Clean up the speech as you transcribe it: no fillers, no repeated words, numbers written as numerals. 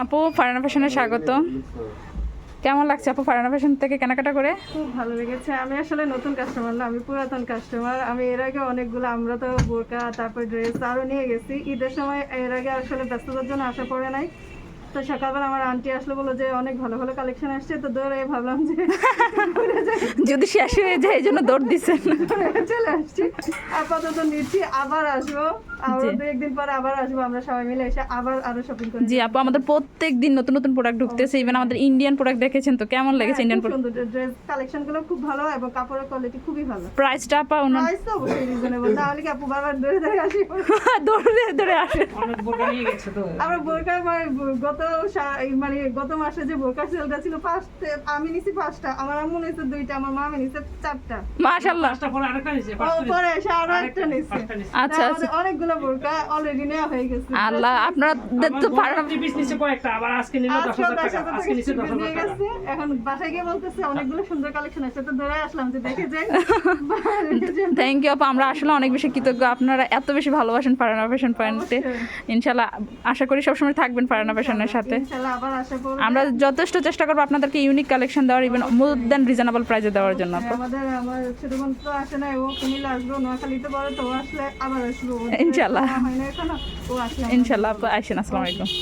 আপু ফারহানা ফ্যাশনে স্বাগত। কেমন লাগছে আপু ফারহানা ফ্যাশন থেকে কেনাকাটা করে? খুব ভালো লেগেছে। আমি আসলে নতুন কাস্টমার না, আমি পুরাতন কাস্টমার। আমি এর আগে অনেকগুলো, আমরা তো বোরকা তারপর ড্রেস আরও নিয়ে গেছি ঈদের সময়। এর আগে আসলে ব্যস্ততার জন্য আসা পড়ে নাই। তো সকালবেলা আমার আন্টি আসলে বললো যে অনেক ভালো ভালো কালেকশন আসছে, তো দৌড়ে ভাবলাম যে যদি শেষ হয়ে যায় এই জন্য দৌড় দিচ্ছেন। চলে আসছি। আপাতত নিচ্ছি, আবার আসবো, আরো জি। 2-1 দিন পরে আবার আসবো, আমরা সবাই মিলে এসে আবার আরো শপিং করি। জি আপু, আমাদের প্রত্যেক দিন নতুন নতুন প্রোডাক্ট ঢুকতেছে, ইভেন আমাদের ইন্ডিয়ান প্রোডাক্ট দেখেছেন তো কেমন লেগেছে? ইন্ডিয়ান প্রোডাক্ট ড্রেস কালেকশন গুলো খুব ভালো এবং কাপড়ের কোয়ালিটি খুবই ভালো। প্রাইসটা আপা অন্য প্রাইস তো অবশ্যই রিজনেবল, তাহলে কি আপু বারবার ধরে ধরে আসি? দৌড়ে দৌড়ে আসে। অনেক বোরকা নিয়ে গেছে তো। আমরা বোরকা গত মাসে যে বোরকা সেলটা ছিল, আমি নিছি 5টা, আমার আম্মু নিছে 2টা, আমার মা নিছে 4টা। মাশাআল্লাহ। পাঁচটা পরে আরেকটা নিছে, পরে এসে আরো একটা নিছে। পাঁচটা নিছে। আচ্ছা আচ্ছা। আমাদের অনেকগুলো বোরকা অলরেডি নেওয়া হয়ে গেছে। আল্লাহ, আপনাদের তো ফারহানা পিস নিচে কয়েকটা, আবার আজকে নিল 10,000 টাকা, আজকে নিচে 10,000 নিয়ে টাকা। গেছে। এখন বাসায় গিয়ে বলতেছে অনেকগুলো সুন্দর কালেকশন আছে, তো ধরে আসলাম যে দেখে যাই। থ্যাংক ইউ আপু, আমরা আসলে অনেক বেশি কৃতজ্ঞ, আপনারা এত বেশি ভালোবাসেন ফারহানা ফ্যাশন পয়েন্টে। ইনশাল্লাহ আশা করি সবসময় থাকবেন ফারহানা ফ্যাশনের সাথে। ইনশাআল্লাহ আবার আশা করব। আমরা যথেষ্ট চেষ্টা করবো আপনাদেরকে ইউনিক কালেকশন দেওয়ার, ইভেন মোর দেন রিজনেবল প্রাইসে দেওয়ার জন্য আপু। আমার ছোট বোন তো আসে না, ও কুমিল্লা আসবে, নোয়াখালীতে পড়ে, তো ও আসলে আবার আসবো। ইনশাআল্লাহ। হয় না এখনো, ও আসলে ইনশাল্লাহ আপু, আসেন। আসসালামু আলাইকুম।